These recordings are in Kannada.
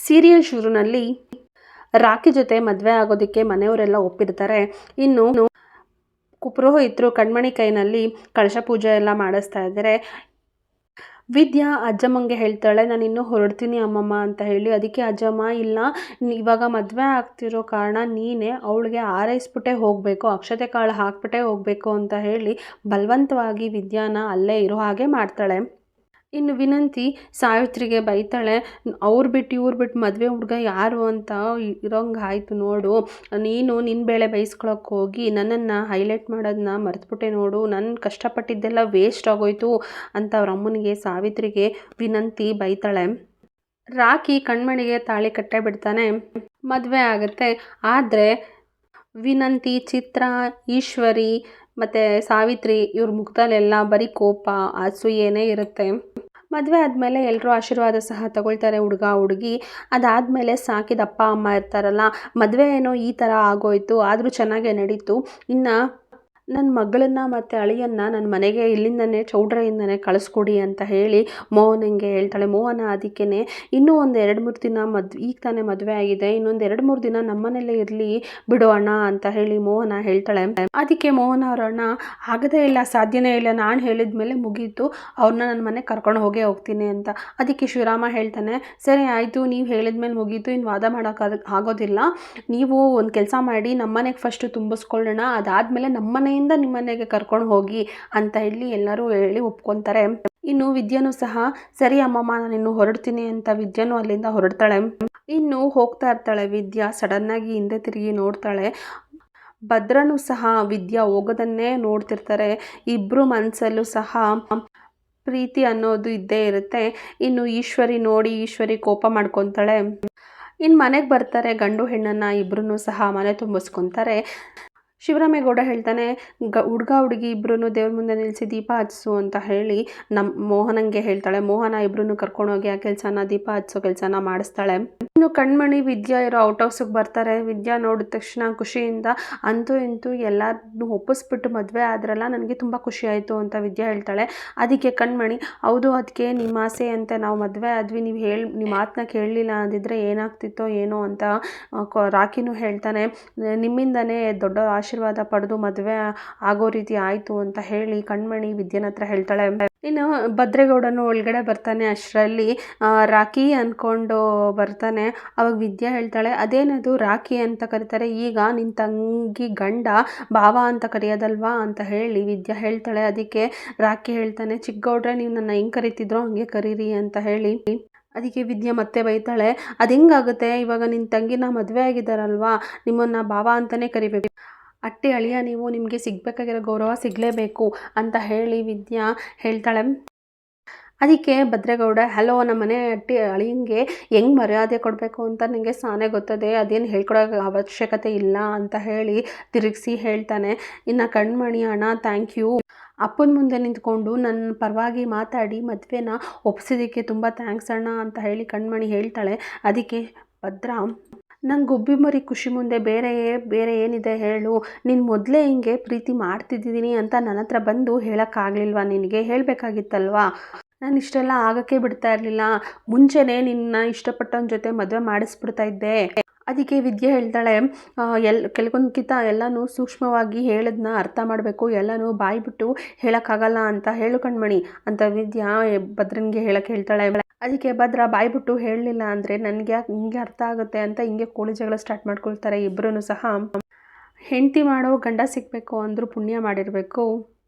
ಸೀರಿಯಲ್ ಶುರುನಲ್ಲಿ ರಾಖಿ ಜೊತೆ ಮದುವೆ ಆಗೋದಕ್ಕೆ ಮನೆಯವರೆಲ್ಲ ಒಪ್ಪಿರ್ತಾರೆ. ಇನ್ನು ಪುರೋಹಿತರು ಕಣ್ಮಣಿ ಕೈನಲ್ಲಿ ಕಳಶ ಪೂಜೆ ಎಲ್ಲ ಮಾಡಿಸ್ತಾ ಇದ್ದಾರೆ. ವಿದ್ಯಾ ಅಜ್ಜಮ್ಮಂಗೆ ಹೇಳ್ತಾಳೆ, ನಾನು ಇನ್ನೂ ಹೊರಡ್ತೀನಿ ಅಮ್ಮಮ್ಮ ಅಂತ ಹೇಳಿ. ಅದಕ್ಕೆ ಅಜ್ಜಮ್ಮ, ಇಲ್ಲ ಇವಾಗ ಮದುವೆ ಆಗ್ತಿರೋ ಕಾರಣ ನೀನೇ ಅವಳಿಗೆ ಆರೈಸ್ಬಿಟ್ಟೆ ಹೋಗಬೇಕು, ಅಕ್ಷತೆ ಕಾಳು ಹಾಕ್ಬಿಟ್ಟೆ ಹೋಗಬೇಕು ಅಂತ ಹೇಳಿ ಬಲವಂತವಾಗಿ ವಿದ್ಯಾನ ಅಲ್ಲೇ ಇರೋ ಹಾಗೆ ಮಾಡ್ತಾಳೆ. ಇನ್ನು ವಿನಂತಿ ಸಾವಿತ್ರಿಗೆ ಬೈತಾಳೆ, ಅವ್ರು ಬಿಟ್ಟು ಇವ್ರು ಬಿಟ್ಟು ಮದುವೆ ಹುಡುಗ ಯಾರು ಅಂತ ಇರೋಂಗೆ ಆಯಿತು ನೋಡು, ನೀನು ನಿನ್ನ ಬೇಳೆ ಬೇಯಿಸ್ಕೊಳಕ್ಕೆ ಹೋಗಿ ನನ್ನನ್ನು ಹೈಲೈಟ್ ಮಾಡೋದನ್ನ ಮರೆತುಬಿಟ್ಟೆ ನೋಡು, ನನ್ನ ಕಷ್ಟಪಟ್ಟಿದ್ದೆಲ್ಲ ವೇಸ್ಟ್ ಆಗೋಯ್ತು ಅಂತ ಅವ್ರ ಅಮ್ಮನಿಗೆ ಸಾವಿತ್ರಿಗೆ ವಿನಂತಿ ಬೈತಾಳೆ. ರಾಖಿ ಕಣ್ಮಣಿಗೆ ತಾಳಿ ಕಟ್ಟೆ ಬಿಡ್ತಾನೆ, ಮದುವೆ ಆಗುತ್ತೆ. ಆದರೆ ವಿನಂತಿ, ಚಿತ್ರ, ಈಶ್ವರಿ ಮತ್ತು ಸಾವಿತ್ರಿ ಇವ್ರ ಮುಖದಲ್ಲೆಲ್ಲ ಬರೀ ಕೋಪ, ಅಸೂಯೆನೇ ಇರುತ್ತೆ. ಮದುವೆ ಆದಮೇಲೆ ಎಲ್ಲರೂ ಆಶೀರ್ವಾದ ಸಹ ತಗೊಳ್ತಾರೆ, ಹುಡುಗ ಹುಡುಗಿ. ಅದಾದಮೇಲೆ ಸಾಕಿದ ಅಪ್ಪ ಅಮ್ಮ ಇರ್ತಾರಲ್ಲ, ಮದುವೆ ಏನೋ ಈ ಥರ ಆಗೋಯ್ತು, ಆದರೂ ಚೆನ್ನಾಗೇ ನಡೀತು. ಇನ್ನು ನನ್ನ ಮಗಳನ್ನ ಮತ್ತು ಅಳಿಯನ್ನ ನನ್ನ ಮನೆಗೆ ಇಲ್ಲಿಂದನೇ ಚೌಡ್ರೆಯಿಂದನೇ ಕಳಿಸ್ಕೊಡಿ ಅಂತ ಹೇಳಿ ಮೋಹನಂಗೆ ಹೇಳ್ತಾಳೆ. ಮೋಹನ ಅದಕ್ಕೇ, ಇನ್ನೂ ಒಂದು 2-3 ದಿನ ಈಗ ತಾನೇ ಮದುವೆ ಆಗಿದೆ, ಇನ್ನೊಂದು 2-3 ದಿನ ನಮ್ಮನೇಲೇ ಇರಲಿ ಬಿಡು ಅಣ್ಣ ಅಂತ ಹೇಳಿ ಮೋಹನ ಹೇಳ್ತಾಳೆ. ಅದಕ್ಕೆ ಮೋಹನ ಅವ್ರ ಅಣ್ಣ, ಆಗದೇ ಇಲ್ಲ, ಸಾಧ್ಯನೇ ಇಲ್ಲ, ನಾನು ಹೇಳಿದ ಮೇಲೆ ಮುಗೀತು, ಅವ್ರನ್ನ ನನ್ನ ಮನೆಗೆ ಕರ್ಕೊಂಡು ಹೋಗ್ತೀನಿ ಅಂತ. ಅದಕ್ಕೆ ಶಿವರಾಮ ಹೇಳ್ತಾನೆ, ಸರಿ ಆಯಿತು, ನೀವು ಹೇಳಿದ ಮೇಲೆ ಮುಗೀತು, ಇನ್ನು ವಾದ ಆಗೋದಿಲ್ಲ, ನೀವು ಒಂದು ಕೆಲಸ ಮಾಡಿ, ನಮ್ಮನೆಗೆ ಫಸ್ಟು ತುಂಬಿಸ್ಕೊಳ್ಳೋಣ, ಅದಾದಮೇಲೆ ನಮ್ಮನೆಯಿಂದ ನಿಮ್ಮನೆಗೆ ಕರ್ಕೊಂಡು ಹೋಗಿ ಅಂತ ಹೇಳಿ ಎಲ್ಲರೂ ಹೇಳಿ ಒಪ್ಕೊತಾರೆ. ಇನ್ನು ವಿದ್ಯಾನೂ ಸಹ, ಸರಿ ಅಮ್ಮಮ್ಮ ನಾನು ಇನ್ನು ಹೊರಡ್ತೀನಿ ಅಂತ ವಿದ್ಯಾನೂ ಅಲ್ಲಿಂದ ಹೊರಡ್ತಾಳೆ. ಇನ್ನು ಹೋಗ್ತಾ ಇರ್ತಾಳೆ ವಿದ್ಯಾ, ಸಡನ್ನಾಗಿ ಹಿಂದೆ ತಿರುಗಿ ನೋಡ್ತಾಳೆ. ಭದ್ರನೂ ಸಹ ವಿದ್ಯಾ ಹೋಗೋದನ್ನೇ ನೋಡ್ತಿರ್ತಾರೆ. ಇಬ್ಬರು ಮನಸ್ಸಲ್ಲೂ ಸಹ ಪ್ರೀತಿ ಅನ್ನೋದು ಇದ್ದೇ ಇರುತ್ತೆ. ಇನ್ನು ಈಶ್ವರಿ ಕೋಪ ಮಾಡ್ಕೊತಾಳೆ. ಇನ್ನು ಮನೆಗೆ ಬರ್ತಾರೆ ಗಂಡು ಹೆಣ್ಣನ್ನು ಇಬ್ಬರೂ ಸಹ ಮನೆ ತುಂಬಿಸ್ಕೊತಾರೆ. ಶಿವರಾಮೇಗೌಡ ಹೇಳ್ತಾನೆ, ಹುಡುಗ ಹುಡುಗಿ ಇಬ್ಬರೂ ದೇವ್ರ ಮುಂದೆ ನಿಲ್ಲಿಸಿ ದೀಪ ಹಚ್ಚಿಸು ಅಂತ ಹೇಳಿ ಮೋಹನಂಗೆ ಹೇಳ್ತಾಳೆ. ಮೋಹನ ಇಬ್ಬರೂ ಕರ್ಕೊಂಡೋಗಿ ಆ ಕೆಲಸನ ದೀಪ ಹಚ್ಚಿಸೋ ಕೆಲಸನ ಮಾಡಿಸ್ತಾಳೆ. ಇನ್ನು ಕಣ್ಮಣಿ ವಿದ್ಯಾ ಇರೋ ಔಟ್ ಹೌಸ್ಗೆ ಬರ್ತಾರೆ. ವಿದ್ಯಾ ನೋಡಿದ ತಕ್ಷಣ ಖುಷಿಯಿಂದ, ಅಂತೂ ಇಂತೂ ಎಲ್ಲರನ್ನೂ ಒಪ್ಪಿಸ್ಬಿಟ್ಟು ಮದುವೆ ಆದ್ರಲ್ಲ, ನನಗೆ ತುಂಬ ಖುಷಿ ಆಯಿತು ಅಂತ ವಿದ್ಯಾ ಹೇಳ್ತಾಳೆ. ಅದಕ್ಕೆ ಕಣ್ಮಣಿ, ಹೌದು ಅದಕ್ಕೆ ನಿಮ್ಮ ಆಸೆ ಅಂತ ನಾವು ಮದುವೆ ಆದ್ವಿ, ನಿಮ್ಮ ಮಾತನ್ನ ಕೇಳಲಿಲ್ಲ ಅಂದಿದ್ರೆ ಏನಾಗ್ತಿತ್ತೋ ಏನೋ ಅಂತ ರಾಖಿನೂ ಹೇಳ್ತಾನೆ. ನಿಮ್ಮಿಂದನೇ ದೊಡ್ಡ ಆಶೀರ್ವಾದ ಪಡೆದು ಮದುವೆ ಆಗೋ ರೀತಿ ಆಯಿತು ಅಂತ ಹೇಳಿ ಕಣ್ಮಣಿ ವಿದ್ಯನ ಹತ್ರ ಹೇಳ್ತಾಳೆ. ಇನ್ನು ಭದ್ರೇಗೌಡನು ಒಳಗಡೆ ಬರ್ತಾನೆ. ಅಷ್ಟರಲ್ಲಿ ರಾಖಿ ಅಂದ್ಕೊಂಡು ಬರ್ತಾನೆ. ಅವಾಗ ವಿದ್ಯಾ ಹೇಳ್ತಾಳೆ, ಅದೇನದು ರಾಖಿ ಅಂತ ಕರೀತಾರೆ, ಈಗ ನಿನ್ನ ತಂಗಿ ಗಂಡ ಭಾವ ಅಂತ ಕರೆಯೋದಲ್ವಾ ಅಂತ ಹೇಳಿ ವಿದ್ಯಾ ಹೇಳ್ತಾಳೆ. ಅದಕ್ಕೆ ರಾಖಿ ಹೇಳ್ತಾನೆ, ಚಿಕ್ಕಗೌಡ್ರೆ ನೀವು ನನ್ನ ಹೆಂಗೆ ಕರಿತಿದ್ರೋ ಹಂಗೆ ಕರೀರಿ ಅಂತ ಹೇಳಿ. ಅದಕ್ಕೆ ವಿದ್ಯಾ ಮತ್ತೆ ಬೈತಾಳೆ, ಅದು ಹೆಂಗಾಗುತ್ತೆ, ಇವಾಗ ನಿನ್ನ ತಂಗಿನ ಮದುವೆ ಆಗಿದ್ದಾರಲ್ವಾ, ನಿಮ್ಮನ್ನು ಭಾವ ಅಂತಲೇ ಕರಿಬೇಕು, ಅಟ್ಟೆ ಅಳಿಯ ನೀವು, ನಿಮಗೆ ಸಿಗಬೇಕಾಗಿರೋ ಗೌರವ ಸಿಗಲೇಬೇಕು ಅಂತ ಹೇಳಿ ವಿದ್ಯಾ ಹೇಳ್ತಾಳೆ. ಅದಕ್ಕೆ ಭದ್ರೇಗೌಡ, ಹಲೋ, ನಮ್ಮ ಮನೆ ಅಟ್ಟಿ ಅಳಿಯಂಗೆ ಹೆಂಗೆ ಮರ್ಯಾದೆ ಕೊಡಬೇಕು ಅಂತ ನನಗೆ ಸಾನೇ ಗೊತ್ತದೆ, ಅದೇನು ಹೇಳ್ಕೊಡೋ ಅವಶ್ಯಕತೆ ಇಲ್ಲ ಅಂತ ಹೇಳಿ ತಿರುಗಿಸಿ ಹೇಳ್ತಾನೆ. ಇನ್ನು ಕಣ್ಮಣಿ, ಅಣ್ಣ ಥ್ಯಾಂಕ್ ಯು, ಅಪ್ಪನ ಮುಂದೆ ನಿಂತ್ಕೊಂಡು ನನ್ನ ಪರವಾಗಿ ಮಾತಾಡಿ ಮದುವೆನ ಒಪ್ಪಿಸೋದಕ್ಕೆ ತುಂಬ ಥ್ಯಾಂಕ್ಸ್ ಅಣ್ಣ ಅಂತ ಹೇಳಿ ಕಣ್ಮಣಿ ಹೇಳ್ತಾಳೆ. ಅದಕ್ಕೆ ಭದ್ರ, ನಂಗೆ ಗುಬ್ಬಿ ಮರಿ ಖುಷಿ ಮುಂದೆ ಬೇರೆ ಏನಿದೆ ಹೇಳು, ನೀನು ಮೊದಲೇ ಹಿಂಗೆ ಪ್ರೀತಿ ಮಾಡ್ತಿದ್ದೀನಿ ಅಂತ ನನ್ನ ಹತ್ರ ಬಂದು ಹೇಳೋಕ್ಕಾಗಲಿಲ್ವಾ, ನಿನಗೆ ಹೇಳಬೇಕಾಗಿತ್ತಲ್ವಾ, ನಾನು ಇಷ್ಟೆಲ್ಲ ಆಗೋಕ್ಕೆ ಬಿಡ್ತಾ ಇರಲಿಲ್ಲ, ಮುಂಚೆನೇ ನಿನ್ನ ಇಷ್ಟಪಟ್ಟವನ ಜೊತೆ ಮದುವೆ ಮಾಡಿಸ್ಬಿಡ್ತಾ ಇದ್ದೆ. ಅದಕ್ಕೆ ವಿದ್ಯೆ ಹೇಳ್ತಾಳೆ, ಕೆಲವೊಂದಕ್ಕಿಂತ ಎಲ್ಲನೂ ಸೂಕ್ಷ್ಮವಾಗಿ ಹೇಳೋದನ್ನ ಅರ್ಥ ಮಾಡಬೇಕು, ಎಲ್ಲನೂ ಬಾಯ್ಬಿಟ್ಟು ಹೇಳೋಕ್ಕಾಗಲ್ಲ ಅಂತ ಹೇಳು ಕಣ್ಮಣಿ ಅಂತ ವಿದ್ಯಾ ಭದ್ರನಿಗೆ ಹೇಳಕ್ಕೆ ಹೇಳ್ತಾಳೆ. ಅದಕ್ಕೆ ಭದ್ರ, ಬಾಯ್ಬಿಟ್ಟು ಹೇಳಲಿಲ್ಲ ಅಂದರೆ ನನಗೆ ಹಿಂಗೆ ಅರ್ಥ ಆಗುತ್ತೆ ಅಂತ ಹಿಂಗೆ ಕೋಳಿ ಜಗಳ ಸ್ಟಾರ್ಟ್ ಮಾಡ್ಕೊಳ್ತಾರೆ. ಇಬ್ಬರೂ ಸಹ ಹೆಂಡತಿ ಮಾಡೋ ಗಂಡ ಸಿಗಬೇಕು ಅಂದರೂ ಪುಣ್ಯ ಮಾಡಿರಬೇಕು.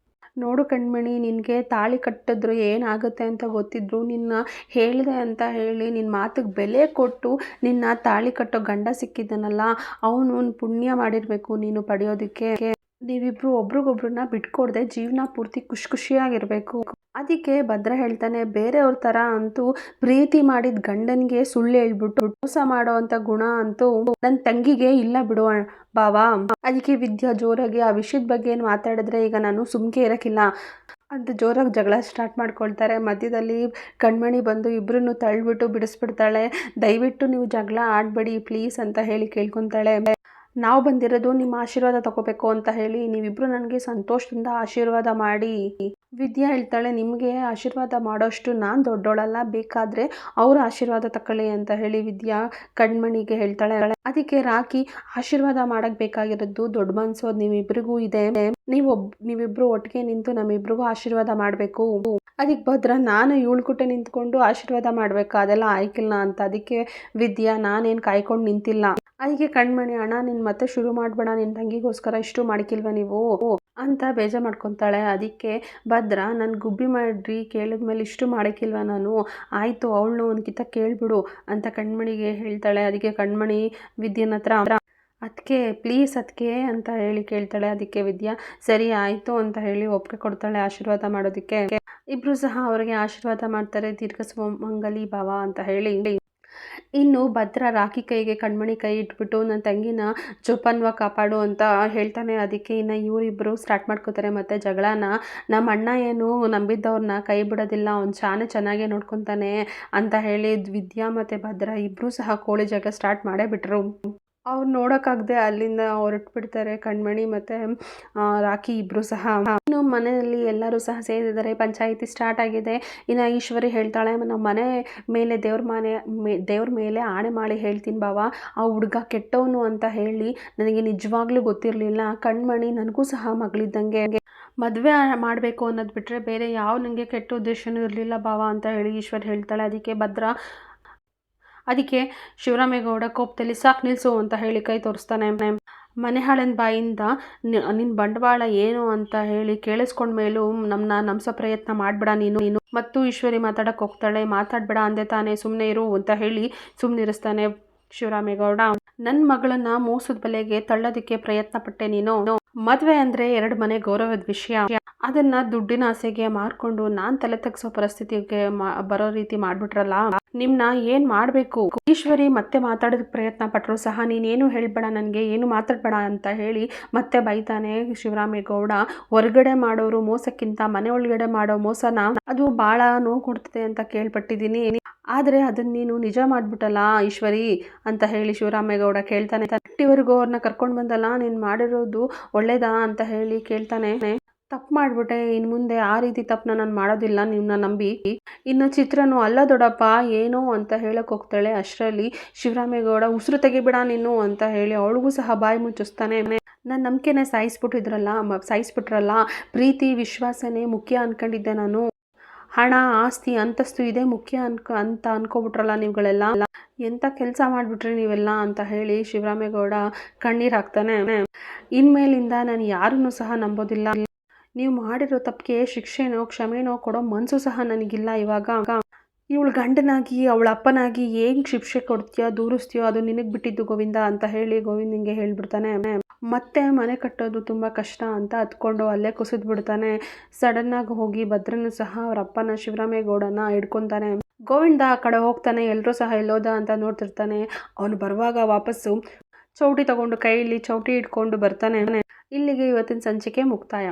ನೋಡು ಕಣ್ಮಣಿ, ನಿನಗೆ ತಾಳಿ ಕಟ್ಟಿದ್ರು ಏನಾಗುತ್ತೆ ಅಂತ ಗೊತ್ತಿದ್ರು ನಿನ್ನ ಹೇಳಿದೆ ಅಂತ ಹೇಳಿ ನಿನ್ನ ಮಾತಿಗೆ ಬೆಲೆ ಕೊಟ್ಟು ನಿನ್ನ ತಾಳಿ ಕಟ್ಟೋ ಗಂಡ ಸಿಕ್ಕಿದ್ದಾನಲ್ಲ, ಅವನು ಪುಣ್ಯ ಮಾಡಿರಬೇಕು ನೀನು ಪಡೆಯೋದಕ್ಕೆ. ನೀವಿಬ್ಬರು ಒಬ್ರಿಗೊಬ್ರನ್ನ ಬಿಟ್ಕೊಡ್ದೆ ಜೀವನ ಪೂರ್ತಿ ಖುಷಿಯಾಗಿರಬೇಕು. ಅದಕ್ಕೆ ಭದ್ರ ಹೇಳ್ತಾನೆ, ಬೇರೆಯವ್ರ ಥರ ಅಂತೂ ಪ್ರೀತಿ ಮಾಡಿದ ಗಂಡನಿಗೆ ಸುಳ್ಳು ಹೇಳ್ಬಿಟ್ಟು ಮೋಸ ಮಾಡೋ ಅಂಥ ಗುಣ ಅಂತೂ ನನ್ನ ತಂಗಿಗೆ ಇಲ್ಲ ಬಿಡು ಬಾವಾ. ಅದಕ್ಕೆ ವಿದ್ಯಾ ಜೋರಾಗಿ, ಆ ವಿಷಯದ ಬಗ್ಗೆ ಏನು ಮಾತಾಡಿದ್ರೆ ಈಗ ನಾನು ಸುಮ್ಕೆ ಇರೋಕ್ಕಿಲ್ಲ ಅಂತ ಜೋರಾಗಿ ಜಗಳ ಸ್ಟಾರ್ಟ್ ಮಾಡ್ಕೊಳ್ತಾರೆ. ಮಧ್ಯದಲ್ಲಿ ಕಣ್ಮಣಿ ಬಂದು ಇಬ್ಬರನ್ನು ತಳ್ಳಿಬಿಟ್ಟು ಬಿಡಿಸ್ಬಿಡ್ತಾಳೆ. ದಯವಿಟ್ಟು ನೀವು ಜಗಳ ಆಡಬೇಡಿ ಪ್ಲೀಸ್ ಅಂತ ಹೇಳಿ ಕೇಳ್ಕೊತಾಳೆ. ನಾವು ಬಂದಿರೋದು ನಿಮ್ಮ ಆಶೀರ್ವಾದ ತಗೋಬೇಕು ಅಂತ ಹೇಳಿ, ನೀವಿಬ್ಬರು ನನಗೆ ಸಂತೋಷದಿಂದ ಆಶೀರ್ವಾದ ಮಾಡಿ ವಿದ್ಯಾ ಹೇಳ್ತಾಳೆ, ನಿಮಗೆ ಆಶೀರ್ವಾದ ಮಾಡೋಷ್ಟು ನಾನು ದೊಡ್ಡೋಳಲ್ಲ, ಬೇಕಾದರೆ ಅವರ ಆಶೀರ್ವಾದ ತಗೊಳ್ಳಿ ಅಂತ ಹೇಳಿ ವಿದ್ಯಾ ಕಣ್ಮಣಿಗೆ ಹೇಳ್ತಾಳೆ. ಅದಕ್ಕೆ ರಾಕಿ, ಆಶೀರ್ವಾದ ಮಾಡಕ್ಕೆ ಬೇಕಾಗಿರೋದು ದೊಡ್ಡ ಮನಸ್ಸು, ಅದು ನೀವಿಬ್ರಿಗೂ ಇದೆ. ನೀವಿಬ್ರು ಒಟ್ಟಿಗೆ ನಿಂತು ನಮ್ಮಿಬ್ರಿಗೂ ಆಶೀರ್ವಾದ ಮಾಡಬೇಕು. ಅದಕ್ಕೆ ಭದ್ರ, ನಾನು ಇವಳು ಕುಟೆ ನಿಂತ್ಕೊಂಡು ಆಶೀರ್ವಾದ ಮಾಡಬೇಕಾ, ಅದೆಲ್ಲ ಆಯ್ಕಿಲ್ಲ ಅಂತ. ಅದಕ್ಕೆ ವಿದ್ಯಾ, ನಾನೇನು ಕಾಯ್ಕೊಂಡು ನಿಂತಿಲ್ಲ. ಅದಕ್ಕೆ ಕಣ್ಮಣಿ, ಅಣ್ಣ ನೀನು ಮತ್ತೆ ಶುರು ಮಾಡಬೇಡ, ನಿನ್ನ ತಂಗಿಗೋಸ್ಕರ ಇಷ್ಟು ಮಾಡ್ಕಿಲ್ವ ನೀವು ಅಂತ ಬೇಜಾರು ಮಾಡ್ಕೊತಾಳೆ. ಅದಕ್ಕೆ ಭದ್ರ, ನನ್ನ ಗುಬ್ಬಿ ಮಾಡ್ರಿ ಕೇಳಿದ್ಮೇಲೆ ಇಷ್ಟು ಮಾಡೋಕ್ಕಿಲ್ವ ನಾನು, ಆಯಿತು ಅವಳನ್ನು ಒಂದ್ಕಿತ ಕೇಳಿಬಿಡು ಅಂತ ಕಣ್ಮಣಿಗೆ ಹೇಳ್ತಾಳೆ. ಅದಕ್ಕೆ ಕಣ್ಮಣಿ ವಿದ್ಯೆನ ಹತ್ರ, ಅದಕ್ಕೆ ಪ್ಲೀಸ್ ಅದಕ್ಕೆ ಅಂತ ಹೇಳಿ ಕೇಳ್ತಾಳೆ. ಅದಕ್ಕೆ ವಿದ್ಯಾ ಸರಿ ಆಯಿತು ಅಂತ ಹೇಳಿ ಒಪ್ಪಿಗೆ ಕೊಡ್ತಾಳೆ ಆಶೀರ್ವಾದ ಮಾಡೋದಕ್ಕೆ. ಇಬ್ಬರು ಸಹ ಅವ್ರಿಗೆ ಆಶೀರ್ವಾದ ಮಾಡ್ತಾರೆ, ದೀರ್ಘ ಸುಮಂಗಲಿ ಭವ ಅಂತ ಹೇಳಿ. ಇನ್ನು ಭದ್ರ ರಾಖಿ ಕೈಗೆ ಕಣ್ಮಣಿ ಕೈ ಇಟ್ಬಿಟ್ಟು, ನನ್ನ ತಂಗಿನ ಜೋಪಾನವಾಗಿ ಕಾಪಾಡು ಅಂತ ಹೇಳ್ತಾನೆ. ಅದಕ್ಕೆ ಇನ್ನು ಇವರಿಬ್ಬರು ಸ್ಟಾರ್ಟ್ ಮಾಡ್ಕೋತಾರೆ ಮತ್ತೆ ಜಗಳನ. ನಮ್ಮ ಅಣ್ಣ ಏನು ನಂಬಿದ್ದವ್ರನ್ನ ಕೈ ಬಿಡೋದಿಲ್ಲ, ಅವ್ನು ಚೆನ್ನಾಗೇ ನೋಡ್ಕೊತಾನೆ ಅಂತ ಹೇಳಿ ವಿದ್ಯಾ ಮತ್ತು ಭದ್ರ ಇಬ್ಬರೂ ಸಹ ಕೋಳಿ ಜಗಳ ಸ್ಟಾರ್ಟ್ ಮಾಡೇ ಬಿಟ್ರು. ಅವ್ರು ನೋಡೋಕ್ಕಾಗದೆ ಅಲ್ಲಿಂದ ಹೊರಟ್ಬಿಡ್ತಾರೆ ಕಣ್ಮಣಿ ಮತ್ತು ರಾಖಿ ಇಬ್ಬರು ಸಹ. ಇನ್ನು ಮನೆಯಲ್ಲಿ ಎಲ್ಲರೂ ಸಹ ಸೇರಿದ್ದಾರೆ, ಪಂಚಾಯಿತಿ ಸ್ಟಾರ್ಟ್ ಆಗಿದೆ. ಇನ್ನು ಈಶ್ವರಿ ಹೇಳ್ತಾಳೆ, ನಮ್ಮ ಮನೆ ಮೇಲೆ ದೇವ್ರ ಮೇಲೆ ಆಣೆ ಮಾಡಿ ಹೇಳ್ತೀನಿ ಬಾವ, ಆ ಹುಡುಗ ಕೆಟ್ಟವನು ಅಂತ ಹೇಳಿ ನನಗೆ ನಿಜವಾಗ್ಲೂ ಗೊತ್ತಿರಲಿಲ್ಲ. ಕಣ್ಮಣಿ ನನಗೂ ಸಹ ಮಗಳಿದ್ದಂಗೆ, ಮದುವೆ ಮಾಡಬೇಕು ಅನ್ನೋದು ಬಿಟ್ಟರೆ ಬೇರೆ ಯಾವ ನನಗೆ ಕೆಟ್ಟ ಉದ್ದೇಶನೂ ಇರಲಿಲ್ಲ ಬಾವ ಅಂತ ಹೇಳಿ ಈಶ್ವರಿ ಹೇಳ್ತಾಳೆ. ಅದಕ್ಕೆ ಶಿವರಾಮೇಗೌಡ ಕೋಪದಲ್ಲಿ ಸಾಕು ನಿಲ್ಲಿಸು ಅಂತ ಹೇಳಿ ಕೈ ತೋರಿಸ್ತಾನೆ. ಮನೆ ಹಾಳಿನ ಬಾಯಿಂದ ನಿನ್ನ ಬಂಡವಾಳ ಏನು ಅಂತ ಹೇಳಿ ಕೇಳಿಸ್ಕೊಂಡ್ಮೇಲೂ ನಮ್ಮನ್ನ ನಂಬಿಸೋ ಪ್ರಯತ್ನ ಮಾಡಬೇಡ ನೀನು ಮತ್ತು ಈಶ್ವರಿ ಮಾತಾಡಕ್ಕೆ ಹೋಗ್ತಾಳೆ. ಮಾತಾಡಬೇಡ ಅಂದೆ ತಾನೇ, ಸುಮ್ಮನೆ ಇರು ಅಂತ ಹೇಳಿ ಸುಮ್ಮನಿರಿಸ್ತಾನೆ ಶಿವರಾಮೇಗೌಡ. ನನ್ನ ಮಗಳನ್ನ ಮೋಸದ ಬಲೆಗೆ ತಳ್ಳೋದಕ್ಕೆ ಪ್ರಯತ್ನ ಪಟ್ಟೆ ನೀನು. ಮದುವೆ ಅಂದರೆ 2 ಮನೆ ಗೌರವದ ವಿಷಯ, ಅದನ್ನು ದುಡ್ಡಿನ ಆಸೆಗೆ ಮಾರ್ಕೊಂಡು ನಾನು ತಲೆ ತಗ್ಸೋ ಪರಿಸ್ಥಿತಿಗೆ ಬರೋ ರೀತಿ ಮಾಡಿಬಿಟ್ರಲ್ಲ, ನಿಮ್ಮನ್ನ ಏನು ಮಾಡಬೇಕು. ಈಶ್ವರಿ ಮತ್ತೆ ಮಾತಾಡೋದಕ್ಕೆ ಪ್ರಯತ್ನ ಪಟ್ಟರು ಸಹ ನೀನೇನು ಹೇಳಬೇಡ, ನನಗೆ ಏನು ಮಾತಾಡಬೇಡ ಅಂತ ಹೇಳಿ ಮತ್ತೆ ಬೈತಾನೆ ಶಿವರಾಮೇಗೌಡ. ಹೊರಗಡೆ ಮಾಡೋರು ಮೋಸಕ್ಕಿಂತ ಮನೆ ಒಳಗಡೆ ಮಾಡೋ ಮೋಸನ ಅದು ಭಾಳ ನೋವು ಕೊಡ್ತದೆ ಅಂತ ಕೇಳ್ಪಟ್ಟಿದ್ದೀನಿ, ಆದರೆ ಅದನ್ನು ನೀನು ನಿಜ ಮಾಡಿಬಿಟ್ಟಲ್ಲ ಈಶ್ವರಿ ಅಂತ ಹೇಳಿ ಶಿವರಾಮೇಗೌಡ ಕೇಳ್ತಾನೆ. ತಟ್ಟಿವರೆಗೂ ಅವ್ರನ್ನ ಕರ್ಕೊಂಡು ಬಂದಲ್ಲ, ನೀನು ಮಾಡಿರೋದು ಒಳ್ಳೇದಾ ಅಂತ ಹೇಳಿ ಕೇಳ್ತಾನೆ. ತಪ್ಪು ಮಾಡಿಬಿಟ್ಟೆ, ಇನ್ನು ಮುಂದೆ ಆ ರೀತಿ ತಪ್ಪನ್ನ ನಾನು ಮಾಡೋದಿಲ್ಲ ನಿಮ್ಮನ್ನ ನಂಬಿ. ಇನ್ನು ಚಿತ್ರನು ಅಲ್ಲ ದೊಡ್ಡಪ್ಪ ಏನೋ ಅಂತ ಹೇಳಕ್ಕೆ ಹೋಗ್ತಾಳೆ. ಅಷ್ಟರಲ್ಲಿ ಶಿವರಾಮೇಗೌಡ ಉಸಿರು ತೆಗಿಬೇಡ ನೀನು ಅಂತ ಹೇಳಿ ಅವಳಿಗೂ ಸಹ ಬಾಯಿ ಮುಚ್ಚಿಸ್ತಾನೆ. ನನ್ನ ನಂಬಿಕೆನೇ ಸಾಯಿಸ್ಬಿಟ್ರಲ್ಲ, ಪ್ರೀತಿ ವಿಶ್ವಾಸನೇ ಮುಖ್ಯ ಅಂದ್ಕೊಂಡಿದ್ದೆ ನಾನು, ಹಣ ಆಸ್ತಿ ಅಂತಸ್ತು ಇದೇ ಮುಖ್ಯ ಅಂತ ಅನ್ಕೋಬಿಟ್ರಲ್ಲ ನೀವುಗಳೆಲ್ಲ, ಎಂಥ ಕೆಲಸ ಮಾಡಿಬಿಟ್ರಿ ನೀವೆಲ್ಲ ಅಂತ ಹೇಳಿ ಶಿವರಾಮೇಗೌಡ ಕಣ್ಣೀರು ಹಾಕ್ತಾನೆ. ಇನ್ಮೇಲಿಂದ ನಾನು ಯಾರನ್ನೂ ಸಹ ನಂಬೋದಿಲ್ಲ, ನೀವು ಮಾಡಿರೋ ತಪ್ಪಿಗೆ ಶಿಕ್ಷೆನೋ ಕ್ಷಮೆನೋ ಕೊಡೋ ಮನಸ್ಸು ಸಹ ನನಗಿಲ್ಲ. ಇವಾಗ ಇವಳು ಗಂಡನಾಗಿ ಅವಳ ಅಪ್ಪನಾಗಿ ಏನು ಶಿಕ್ಷೆ ಕೊಡ್ತೀಯೋ ದೂರಿಸ್ತೀಯೋ ಅದು ನಿನಗೆ ಬಿಟ್ಟಿದ್ದು ಗೋವಿಂದ ಅಂತ ಹೇಳಿ ಗೋವಿಂದಂಗೆ ಹೇಳ್ಬಿಡ್ತಾನೆ. ಮತ್ತೆ ಮನೆ ಕಟ್ಟೋದು ತುಂಬ ಕಷ್ಟ ಅಂತ ಹತ್ಕೊಂಡು ಅಲ್ಲೇ ಕುಸಿದ್ಬಿಡ್ತಾನೆ. ಸಡನ್ನಾಗಿ ಹೋಗಿ ಭದ್ರನು ಸಹ ಅವ್ರ ಅಪ್ಪನ ಶಿವರಾಮೇಗೌಡನ ಹಿಡ್ಕೊತಾನೆ. ಗೋವಿಂದ ಆ ಕಡೆ ಹೋಗ್ತಾನೆ, ಎಲ್ಲರೂ ಸಹ ಎಲ್ಲೋದ ಅಂತ ನೋಡ್ತಿರ್ತಾನೆ. ಅವನು ಬರುವಾಗ ವಾಪಸ್ಸು ಚೌಟಿ ತಗೊಂಡು ಕೈಯಲ್ಲಿ ಚೌಟಿ ಇಟ್ಕೊಂಡು ಬರ್ತಾನೆ. ಇಲ್ಲಿಗೆ ಇವತ್ತಿನ ಸಂಚಿಕೆ ಮುಕ್ತಾಯ.